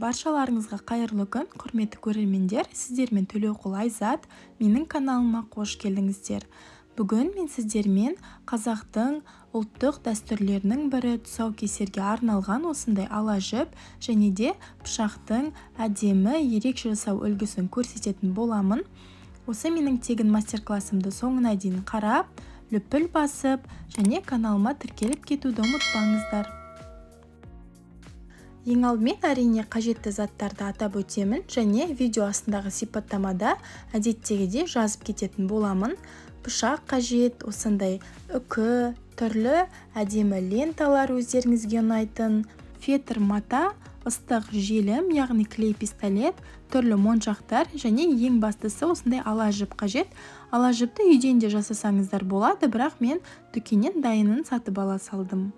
Баршаларыңызға қайырлы күн, құрметті көрермендер. Сіздермен Төлеуқұл Айзат, менің каналыма қош келдіңіздер. Бүгін мен сіздермен қазақтың ұлттық дәстүрлерінің бірі тұсаукесерге арналған осындай ала жіп және де пышақтың әдемі ерекше жасау үлгісін көрсететін боламын. Осы менің тегін мастер-классымды соңына дейін қарап, лүпіл басып және каналыма тіркеліп кетуді ұмытпаңыздар. Ең алдымен әрине қажетті заттарды атап өтемін және видео астындағы сипаттамада әдеттегідей жазып кететін боламын. Пышақ қажет, осындай үкі, түрлі әдемі ленталар өздеріңізге ұнайтын, фетр мата, ыстық желім, яғни клей пистолет, түрлі моншақтар және ең бастысы осындай ала жіп қажет. Ала жіпті үйден де жасасаңыздар болады, бірақ мен дүкеннен дайынын сатып ала салдым.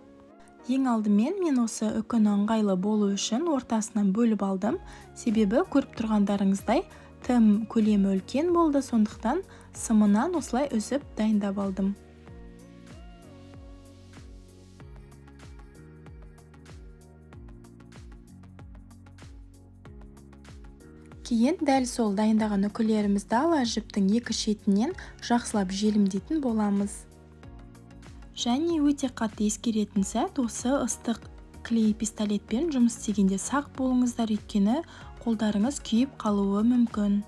Ең алдымен мен осы үкіні ыңғайлы болу үшін ортасынан бөліп алдым. Себебі көріп тұрғандарыңыздай тым көлемі үлкен болды, сондықтан сымынан осылай үзіп дайындап алдым. Кейін дәл сол дайындаған үкілерімізді ала жіптің екі шетінен жақсылап желімдейтін боламыз. Және өте қатты ескеретін сәт, осы ыстық клей пистолетпен жұмыс істегенде сақ болыңыздар, өйткені қолдарыңыз күйіп қалуы мүмкін.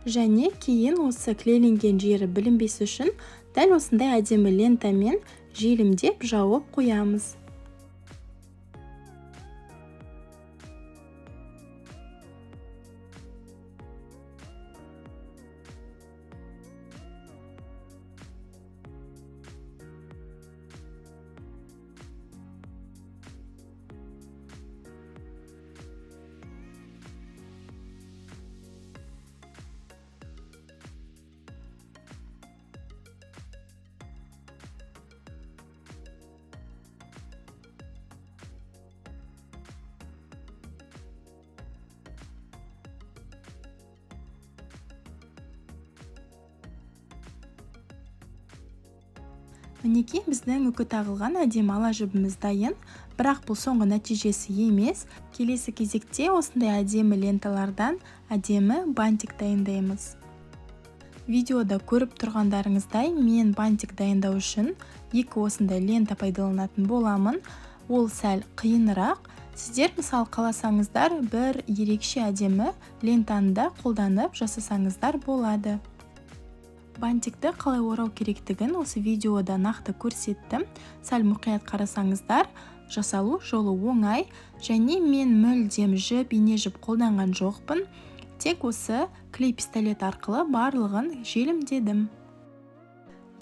Және кейін осы клейленген жері білінбес үшін дәл осындай әдемі лентамен желімдеп жауып қоямыз. Мінекей біздің үкі тағылған әдемі ала жібіміз дайын, бірақ бұл соңғы нәтижесі емес. Келесі кезекте осындай әдемі ленталардан әдемі бантик дайындаймыз. Видеода көріп тұрғандарыңыздай мен бантик дайындау үшін екі осындай лента пайдаланатын боламын. Ол сәл қиынырақ. Сіздер мысал қаласаңыздар бір ерекше әдемі лентаны да қолданып жасасаңыздар болады. Бантикті қалай орау керектігін осы видеода нақты көрсеттім. Сәл мұқият қарасаңыздар, жасалу жолы оңай, және мен мүлдем жіп, ине жіп қолданған жоқпын. Тек осы клей пистолет арқылы барлығын желімдедім.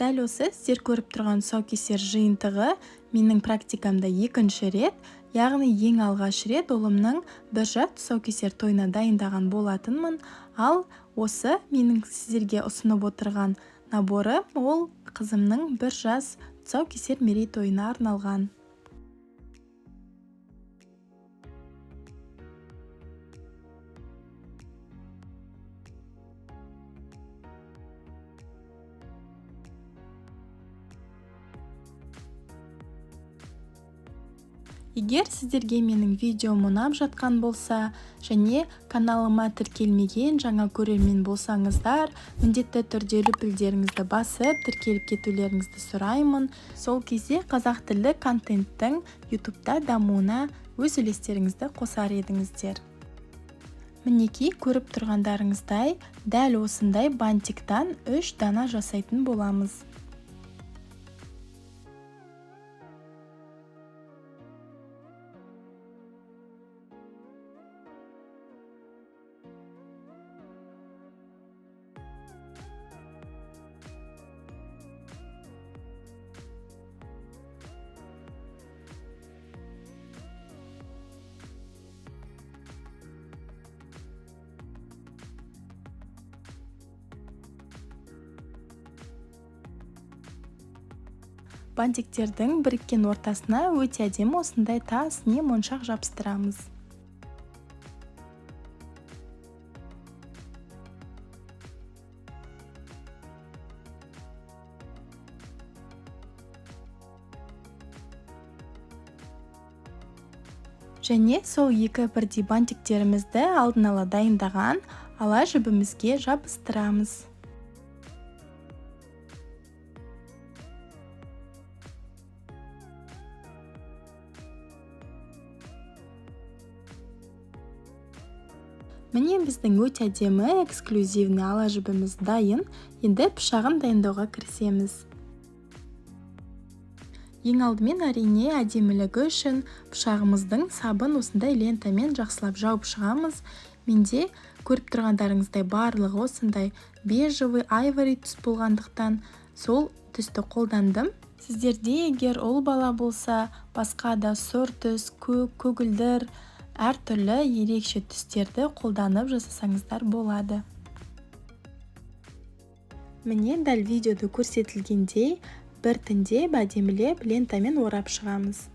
Дәл осы сіздер көріп тұрған тұсаукесер жиынтығы менің практикамда екінші рет, яғни ең алғаш рет ұлымның бір жас тұсаукесер тойына дайындаған болатынмын. Ал осы менің сіздерге ұсынып отырған наборы ол қызымның бір жас тұсаукесер мерейтойына арналған. Егер сіздерге менің видеом ұнап жатқан болса және каналыма тіркелмеген жаңа көрермен болсаңыздар, міндетті түрде лүпілдеріңізді басып, тіркеліп кетулеріңізді сұраймын. Сол кезде қазақ тілді контенттің YouTube'да дамуына өз үлестеріңізді қосар едіңіздер. Мінекей көріп тұрғандарыңыздай, дәл осындай бантиктан 3 дана жасайтын боламыз. Бантиктердің біріккен ортасына өте әдемі осындай тас не моншақ жабыстырамыз. Және сол екі бірдей бантиктерімізді алдын ала дайындаған ала жібімізге жабыстырамыз. Міне біздің өте әдемі эксклюзивный ала жібіміз дайын. Енді пышағын дайындауға кірісеміз. Ең алдымен әрине әдемілігі үшін пышағымыздың сабын осындай лентамен жақсылап жауып шығамыз. Менде көріп тұрғандарыңыздай барлығы осындай бежевый айвори түс болғандықтан сол түсті қолдандым. Сіздерде егер ұл бала болса, басқа да сұр түс, көк, көгілдір әртүрлі ерекше түстерді қолданып жасасаңыздар болады. Міне дәл видеода көрсетілгендей біртіндеп әдемілеп лентамен орап шығамыз.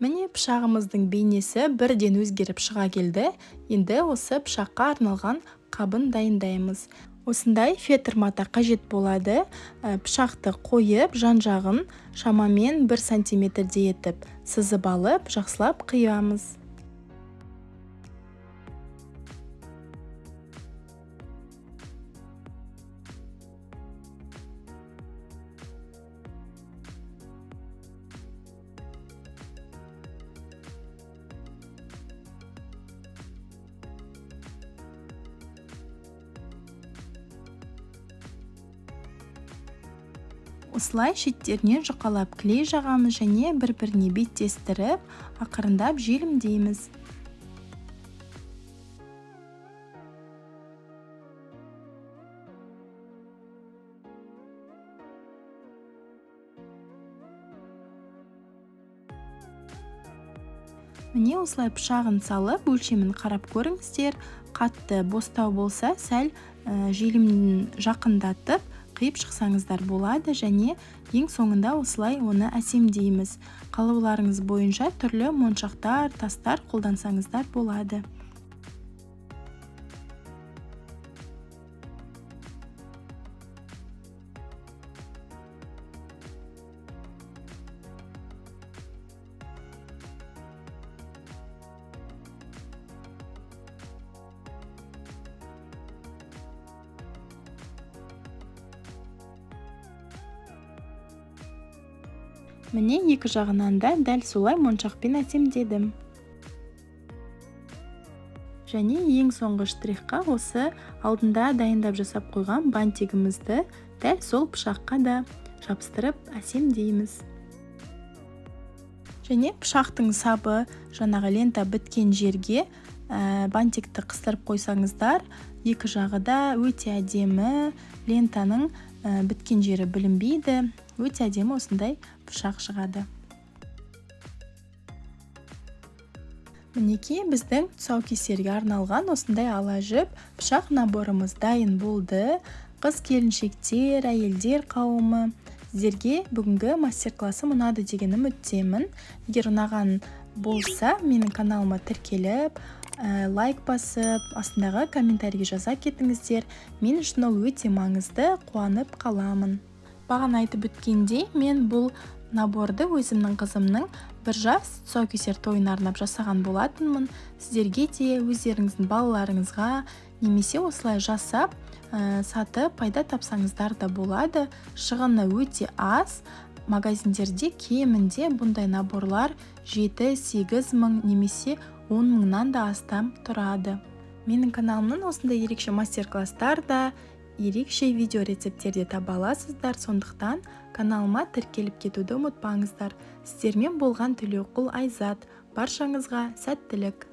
Міне пышағымыздың бейнесі бірден өзгеріп шыға келді. Енді осы пышаққа арналған қабын дайындаймыз. Осындай фетр мата қажет болады. Пышақты қойып, жан-жағын шамамен 1 сантиметрдей етіп сызып алып, жақсылап қиямыз. Осылай шеттерінен жұқалап клей жағамыз және бір-біріне беттестіріп, ақырындап желімдейміз. Міне осылай пышағын салып, өлшемін қарап көріңіздер. Қатты бостау болса, сәл желімін жақындатып қиып шықсаңыздар болады, және ең соңында осылай оны әсемдейміз. Қалауларыңыз бойынша түрлі моншақтар, тастар қолдансаңыздар болады. Міне екі жағынан да дәл солай моншақпен әсемдедім. Және ең соңғы штрихқа осы алдында дайындап жасап қойған бантигімізді дәл сол пышаққа да жабыстырып әсемдейміз. Және пышақтың сабы жаңағы лента біткен жерге бантикті қыстырып қойсаңыздар, екі жағы да өте әдемі, лентаның біткен жері білінбейді, өте әдемі осындай пышақ шығады. Мінекей біздің тұсаукесерге арналған осындай ала жіп пышақ наборымыз дайын болды. Қыз келіншектер, әйелдер қауымы, сіздерге бүгінгі мастер-классым ұнады деген үміттемін. Егер ұнаған болса, менің каналыма тіркеліп, лайк басып, астындағы комментарийге жаза кетіңіздер. Мен үшін ол өте маңызды, қуанып қаламын. Бағана айтып өткендей, мен бұл наборды өзімнің қызымның 1 жас тұсаукесер тойына арнап жасаған болатынмын. Сіздерге де өздеріңіздің балаларыңызға немесе осылай жасап, сатып пайда тапсаңыздар да болады. Шығыны өте аз. Магазиндерде кемінде бұндай наборлар 7-8 мың немесе 10 мыңнан да астам тұрады. Менің каналымның осындай ерекше мастер-класстар да ерекше видео рецепттерді таба аласыздар, сондықтан каналыма тіркеліп кетуді ұмытпаңыздар. Сіздермен болған Тілеуқұл Айзат. Баршаңызға сәттілік.